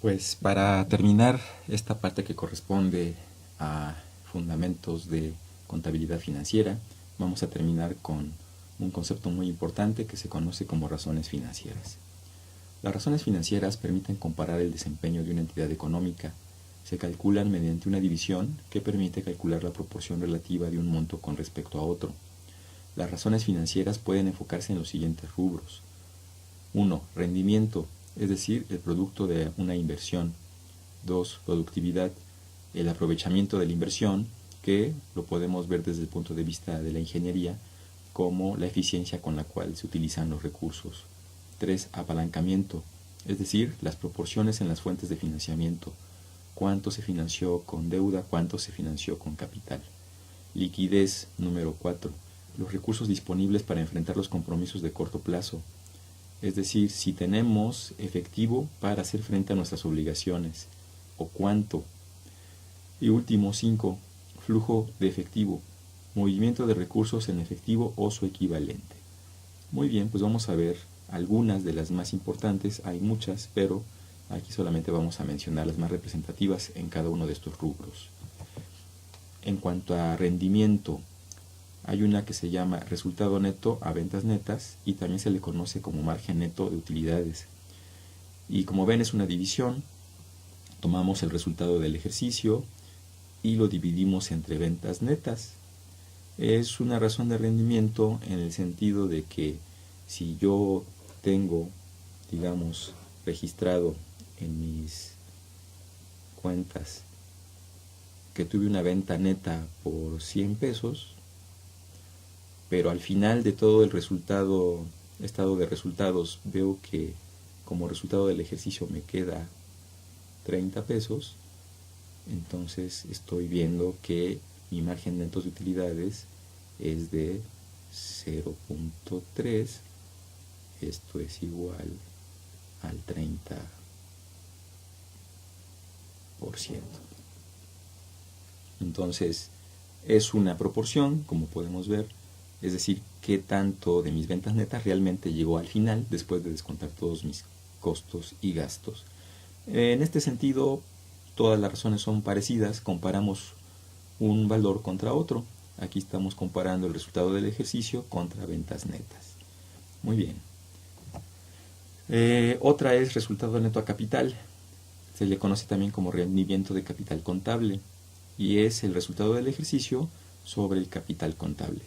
Pues para terminar esta parte que corresponde a fundamentos de contabilidad financiera, vamos a terminar con un concepto muy importante que se conoce como razones financieras. Las razones financieras permiten comparar el desempeño de una entidad económica. Se calculan mediante una división que permite calcular la proporción relativa de un monto con respecto a otro. Las razones financieras pueden enfocarse en los siguientes rubros. 1. Rendimiento, es decir, el producto de una inversión. 2. Productividad, el aprovechamiento de la inversión, que lo podemos ver desde el punto de vista de la ingeniería como la eficiencia con la cual se utilizan los recursos. 3. Apalancamiento, es decir, las proporciones en las fuentes de financiamiento. Cuánto se financió con deuda, cuánto se financió con capital. Liquidez, número 4. Los recursos disponibles para enfrentar los compromisos de corto plazo. Es decir, si tenemos efectivo para hacer frente a nuestras obligaciones, o cuánto. Y último, 5. Flujo de efectivo, movimiento de recursos en efectivo o su equivalente. Muy bien, pues vamos a ver algunas de las más importantes, hay muchas, pero aquí solamente vamos a mencionar las más representativas en cada uno de estos rubros. En cuanto a rendimiento, hay una que se llama resultado neto a ventas netas y también se le conoce como margen neto de utilidades. Y como ven es una división, tomamos el resultado del ejercicio y lo dividimos entre ventas netas. Es una razón de rendimiento en el sentido de que si yo tengo, digamos, registrado en mis cuentas que tuve una venta neta por 100 pesos, pero al final de todo el estado de resultados veo que como resultado del ejercicio me queda 30 pesos, entonces estoy viendo que mi margen neto de utilidades es de 0.3, esto es igual al 30%. Entonces es una proporción, como podemos ver, es decir, qué tanto de mis ventas netas realmente llegó al final después de descontar todos mis costos y gastos. En este sentido, todas las razones son parecidas, comparamos un valor contra otro. Aquí estamos comparando el resultado del ejercicio contra ventas netas. Muy bien. Otra es resultado neto a capital. Se le conoce también como rendimiento de capital contable y es el resultado del ejercicio sobre el capital contable.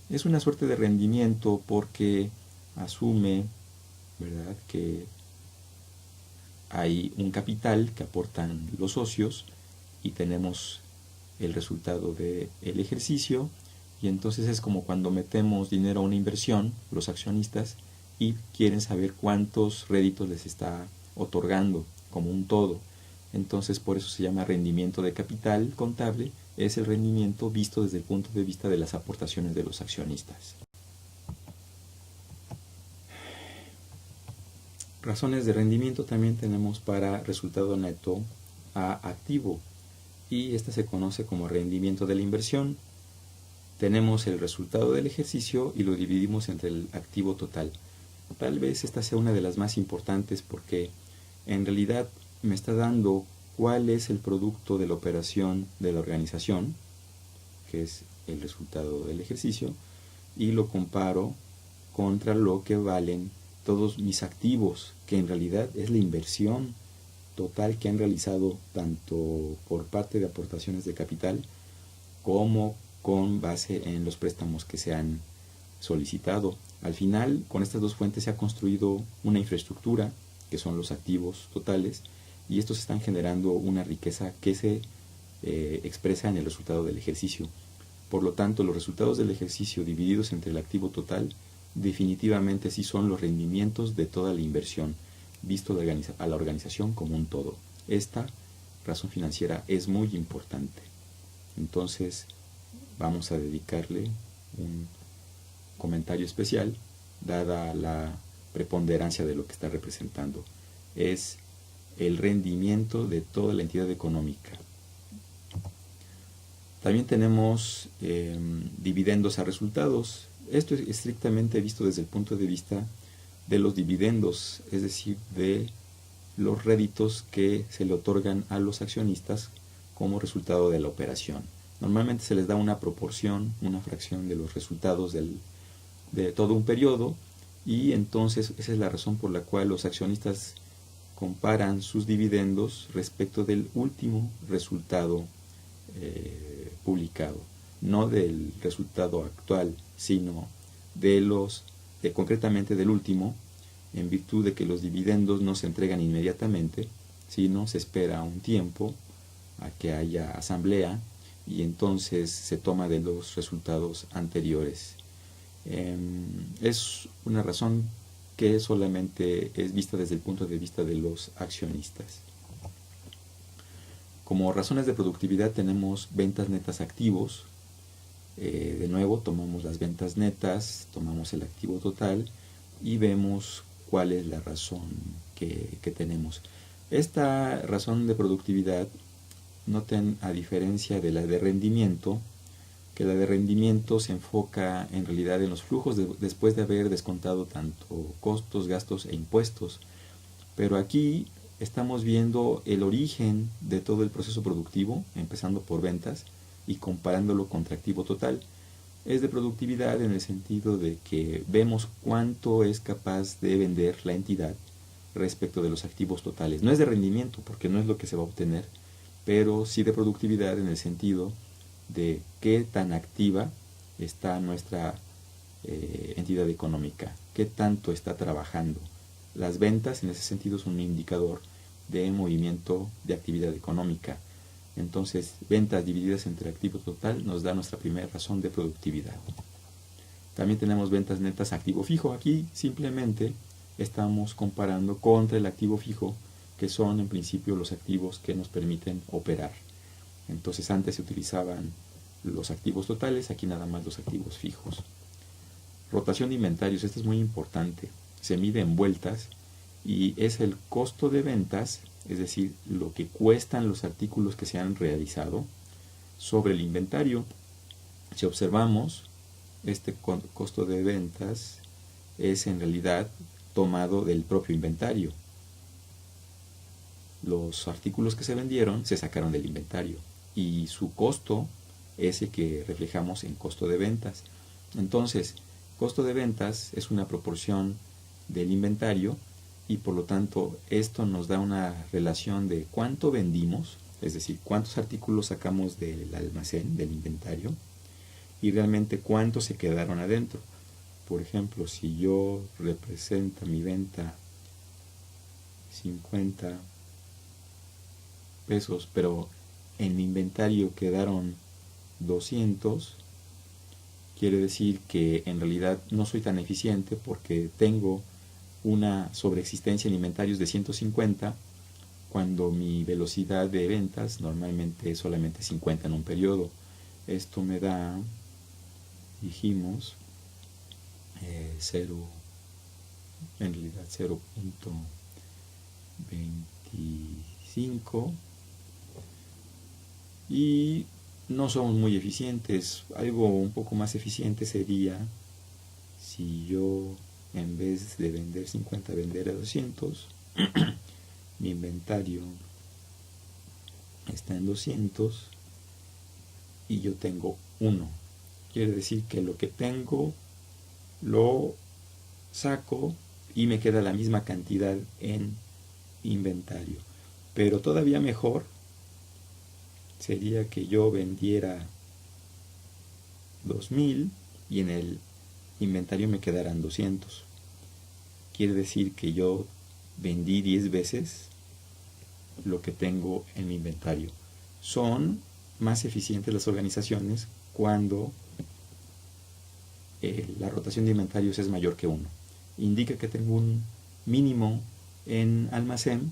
Es una suerte de rendimiento porque asume, ¿verdad?, que hay un capital que aportan los socios y tenemos el resultado del ejercicio, y entonces es como cuando metemos dinero a una inversión, los accionistas, y quieren saber cuántos réditos les está otorgando como un todo. Entonces por eso se llama rendimiento de capital contable, es el rendimiento visto desde el punto de vista de las aportaciones de los accionistas. Razones de rendimiento también tenemos para resultado neto a activo, y esta se conoce como rendimiento de la inversión. Tenemos el resultado del ejercicio y lo dividimos entre el activo total. Tal vez esta sea una de las más importantes porque en realidad me está dando cuál es el producto de la operación de la organización, que es el resultado del ejercicio, y lo comparo contra lo que valen todos mis activos, que en realidad es la inversión total que han realizado tanto por parte de aportaciones de capital como con base en los préstamos que se han solicitado. Al final, con estas dos fuentes se ha construido una infraestructura, que son los activos totales, y estos están generando una riqueza que se expresa en el resultado del ejercicio. Por lo tanto, los resultados del ejercicio divididos entre el activo total definitivamente sí son los rendimientos de toda la inversión, visto a la organización como un todo. Esta razón financiera es muy importante. Entonces, vamos a dedicarle un comentario especial, dada la preponderancia de lo que está representando. Es el rendimiento de toda la entidad económica. También tenemos dividendos a resultados. Esto es estrictamente visto desde el punto de vista de los dividendos, es decir, de los réditos que se le otorgan a los accionistas como resultado de la operación. Normalmente se les da una proporción, una fracción de los resultados de todo un periodo, y entonces esa es la razón por la cual los accionistas comparan sus dividendos respecto del último resultado publicado, no del resultado actual, sino concretamente del último, en virtud de que los dividendos no se entregan inmediatamente, sino se espera un tiempo a que haya asamblea y entonces se toma de los resultados anteriores. Es una razón que solamente es vista desde el punto de vista de los accionistas. Como razones de productividad tenemos ventas netas activos. De nuevo tomamos las ventas netas, tomamos el activo total y vemos cuál es la razón que tenemos. Esta razón de productividad, noten, a diferencia de la de rendimiento, que la de rendimiento se enfoca en realidad en los flujos después de haber descontado tanto costos, gastos e impuestos. Pero aquí estamos viendo el origen de todo el proceso productivo, empezando por ventas y comparándolo contra activo total. Es de productividad en el sentido de que vemos cuánto es capaz de vender la entidad respecto de los activos totales. No es de rendimiento, porque no es lo que se va a obtener, pero sí de productividad en el sentido de qué tan activa está nuestra entidad económica, qué tanto está trabajando. Las ventas en ese sentido son un indicador de movimiento de actividad económica. Entonces, ventas divididas entre activo total nos da nuestra primera razón de productividad. También tenemos ventas netas activo fijo. Aquí simplemente estamos comparando contra el activo fijo, que son en principio los activos que nos permiten operar. Entonces antes se utilizaban los activos totales, aquí nada más los activos fijos. Rotación de inventarios, esto es muy importante. Se mide en vueltas y es el costo de ventas, es decir, lo que cuestan los artículos que se han realizado, sobre el inventario. Si observamos, este costo de ventas es en realidad tomado del propio inventario. Los artículos que se vendieron se sacaron del inventario y su costo es el que reflejamos en costo de ventas. Entonces, costo de ventas es una proporción del inventario y por lo tanto esto nos da una relación de cuánto vendimos, es decir, cuántos artículos sacamos del almacén, del inventario, y realmente cuántos se quedaron adentro. Por ejemplo, si yo represento mi venta 50 pesos, pero en mi inventario quedaron 200, quiere decir que en realidad no soy tan eficiente porque tengo una sobreexistencia en inventarios de 150 cuando mi velocidad de ventas normalmente es solamente 50 en un periodo. Esto me da, dijimos, 0, en realidad 0.25, y no somos muy eficientes. Algo un poco más eficiente sería si yo, en vez de vender 50, vender a 200, mi inventario está en 200 y yo tengo 1. Quiere decir que lo que tengo lo saco y me queda la misma cantidad en inventario. Pero todavía mejor sería que yo vendiera 2000 y en el inventario me quedaran 200. Quiere decir que yo vendí 10 veces lo que tengo en mi inventario. Son más eficientes las organizaciones cuando la rotación de inventarios es mayor que 1. Indica que tengo un mínimo en almacén,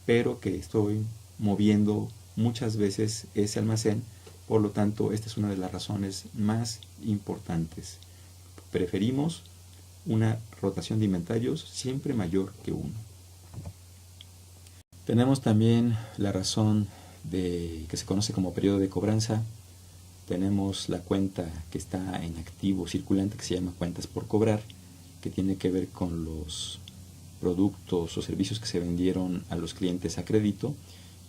pero que estoy moviendo muchas veces ese almacén. Por lo tanto, esta es una de las razones más importantes. Preferimos una rotación de inventarios siempre mayor que 1. Tenemos también la razón que se conoce como periodo de cobranza. Tenemos la cuenta que está en activo circulante, que se llama cuentas por cobrar, que tiene que ver con los productos o servicios que se vendieron a los clientes a crédito,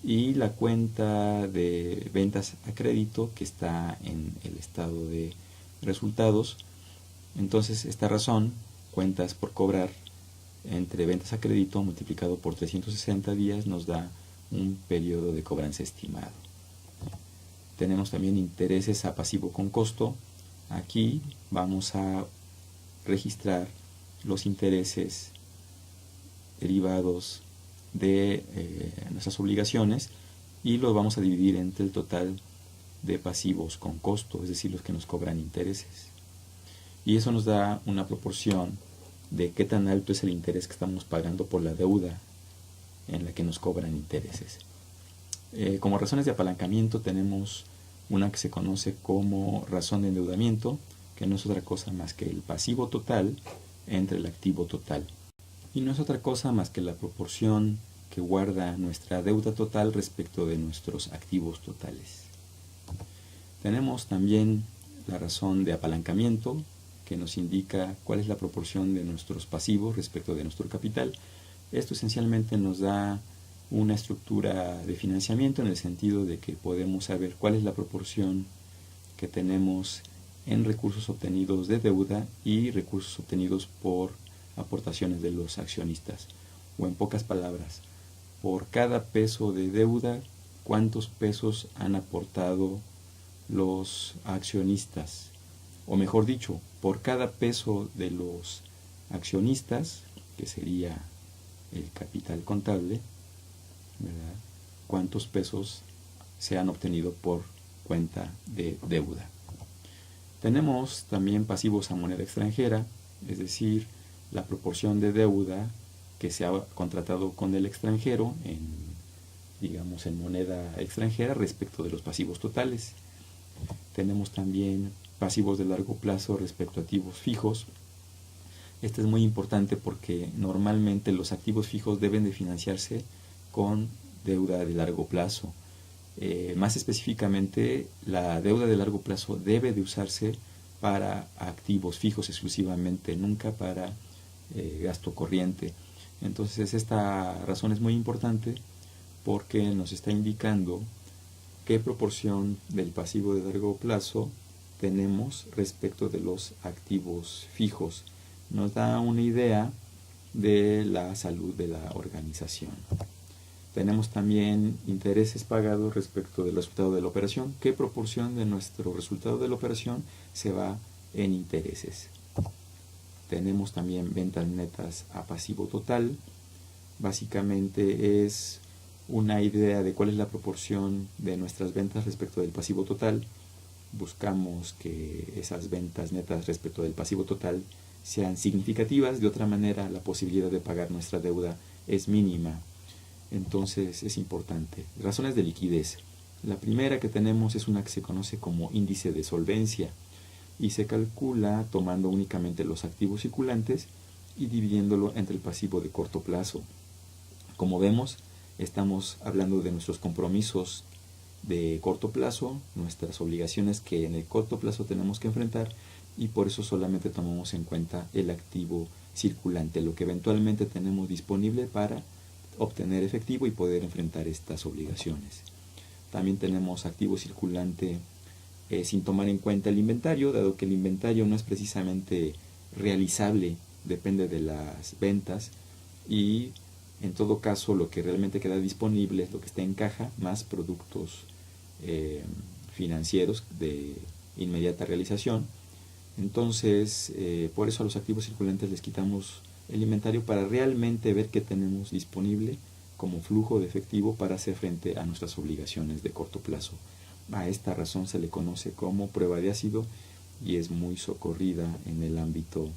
y la cuenta de ventas a crédito que está en el estado de resultados. Entonces esta razón, cuentas por cobrar entre ventas a crédito multiplicado por 360 días, nos da un periodo de cobranza estimado. Tenemos también intereses a pasivo con costo. Aquí vamos a registrar los intereses derivados de nuestras obligaciones y los vamos a dividir entre el total de pasivos con costo, es decir, los que nos cobran intereses. Y eso nos da una proporción de qué tan alto es el interés que estamos pagando por la deuda en la que nos cobran intereses. Como razones de apalancamiento tenemos una que se conoce como razón de endeudamiento, que no es otra cosa más que el pasivo total entre el activo total. Y no es otra cosa más que la proporción que guarda nuestra deuda total respecto de nuestros activos totales. Tenemos también la razón de apalancamiento, que nos indica cuál es la proporción de nuestros pasivos respecto de nuestro capital. Esto esencialmente nos da una estructura de financiamiento en el sentido de que podemos saber cuál es la proporción que tenemos en recursos obtenidos de deuda y recursos obtenidos por aportaciones de los accionistas. O en pocas palabras, por cada peso de deuda, ¿cuántos pesos han aportado los accionistas? O mejor dicho, por cada peso de los accionistas, que sería el capital contable, ¿verdad?, ¿cuántos pesos se han obtenido por cuenta de deuda? Tenemos también pasivos a moneda extranjera, es decir, la proporción de deuda que se ha contratado con el extranjero en moneda extranjera respecto de los pasivos totales. Tenemos también pasivos de largo plazo respecto a activos fijos. Este es muy importante porque normalmente los activos fijos deben de financiarse con deuda de largo plazo. Más específicamente, la deuda de largo plazo debe de usarse para activos fijos exclusivamente, nunca para gasto corriente. Entonces esta razón es muy importante porque nos está indicando qué proporción del pasivo de largo plazo tenemos respecto de los activos fijos. Nos da una idea de la salud de la organización. Tenemos también intereses pagados respecto del resultado de la operación. ¿Qué proporción de nuestro resultado de la operación se va en intereses? Tenemos también ventas netas a pasivo total. Básicamente es una idea de cuál es la proporción de nuestras ventas respecto del pasivo total. Buscamos que esas ventas netas respecto del pasivo total sean significativas. De otra manera, la posibilidad de pagar nuestra deuda es mínima. Entonces es importante. Razones de liquidez. La primera que tenemos es una que se conoce como índice de solvencia y se calcula tomando únicamente los activos circulantes y dividiéndolo entre el pasivo de corto plazo. Como vemos, estamos hablando de nuestros compromisos de corto plazo, nuestras obligaciones que en el corto plazo tenemos que enfrentar, y por eso solamente tomamos en cuenta el activo circulante, lo que eventualmente tenemos disponible para obtener efectivo y poder enfrentar estas obligaciones. También tenemos activo circulante sin tomar en cuenta el inventario, dado que el inventario no es precisamente realizable, depende de las ventas, y en todo caso lo que realmente queda disponible es lo que está en caja más productos financieros de inmediata realización. Entonces por eso a los activos circulantes les quitamos el inventario para realmente ver qué tenemos disponible como flujo de efectivo para hacer frente a nuestras obligaciones de corto plazo. A esta razón se le conoce como prueba de ácido y es muy socorrida en el ámbito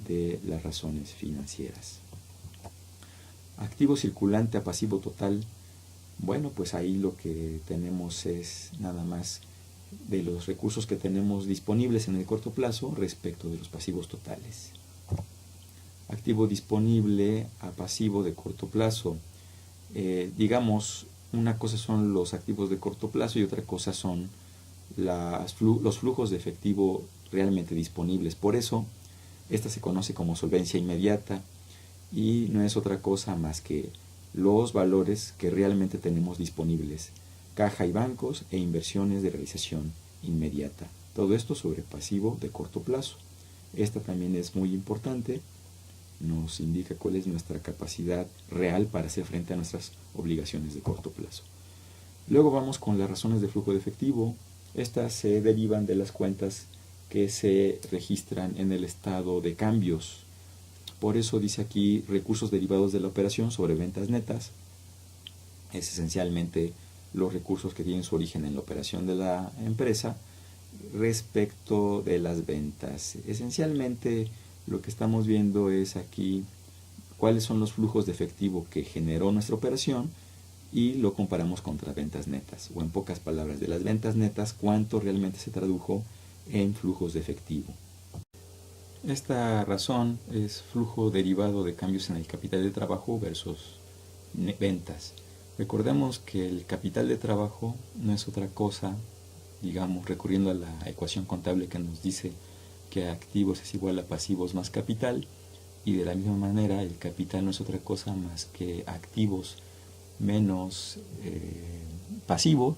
de las razones financieras. Activo circulante a pasivo total. Bueno, pues ahí lo que tenemos es nada más de los recursos que tenemos disponibles en el corto plazo respecto de los pasivos totales. Activo disponible a pasivo de corto plazo. Digamos, una cosa son los activos de corto plazo y otra cosa son los flujos de efectivo realmente disponibles. Por eso, esta se conoce como solvencia inmediata y no es otra cosa más que los valores que realmente tenemos disponibles, caja y bancos e inversiones de realización inmediata. Todo esto sobre pasivo de corto plazo. Esta también es muy importante, nos indica cuál es nuestra capacidad real para hacer frente a nuestras obligaciones de corto plazo. Luego vamos con las razones de flujo de efectivo. Estas se derivan de las cuentas que se registran en el estado de cambios. Por eso dice aquí recursos derivados de la operación sobre ventas netas. Es esencialmente los recursos que tienen su origen en la operación de la empresa respecto de las ventas. Esencialmente lo que estamos viendo es aquí cuáles son los flujos de efectivo que generó nuestra operación y lo comparamos contra ventas netas, o en pocas palabras, de las ventas netas, cuánto realmente se tradujo en flujos de efectivo. Esta razón es flujo derivado de cambios en el capital de trabajo versus ventas. Recordemos que el capital de trabajo no es otra cosa, digamos, recurriendo a la ecuación contable que nos dice que activos es igual a pasivos más capital, y de la misma manera el capital no es otra cosa más que activos menos pasivos.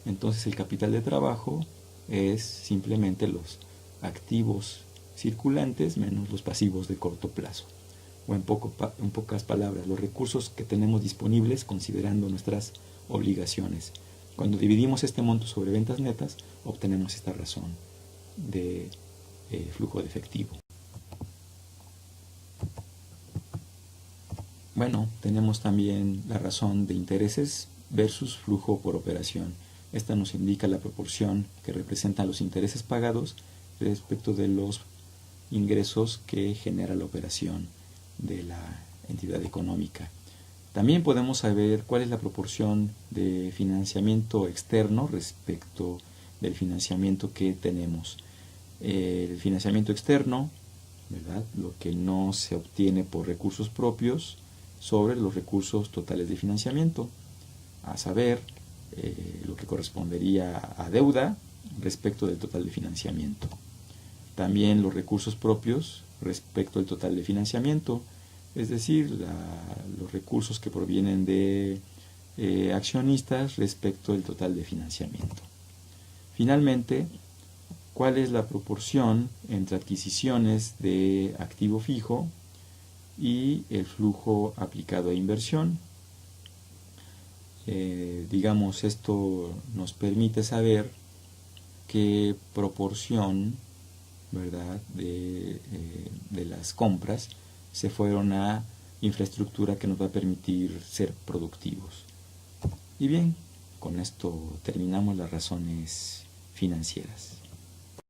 Entonces el capital de trabajo es simplemente los activos circulantes menos los pasivos de corto plazo, o en pocas palabras, los recursos que tenemos disponibles considerando nuestras obligaciones. Cuando dividimos este monto sobre ventas netas, obtenemos esta razón de flujo de efectivo. Bueno, tenemos también la razón de intereses versus flujo por operación. Esta nos indica la proporción que representan los intereses pagados respecto de los ingresos que genera la operación de la entidad económica. También podemos saber cuál es la proporción de financiamiento externo respecto del financiamiento que tenemos. El financiamiento externo, ¿verdad?, lo que no se obtiene por recursos propios sobre los recursos totales de financiamiento, a saber, lo que correspondería a deuda respecto del total de financiamiento. También los recursos propios respecto al total de financiamiento, es decir, los recursos que provienen de accionistas respecto del total de financiamiento. Finalmente, ¿cuál es la proporción entre adquisiciones de activo fijo y el flujo aplicado a inversión? Digamos, esto nos permite saber qué proporción, ¿verdad?, de las compras se fueron a infraestructura que nos va a permitir ser productivos. Y bien, con esto terminamos las razones financieras.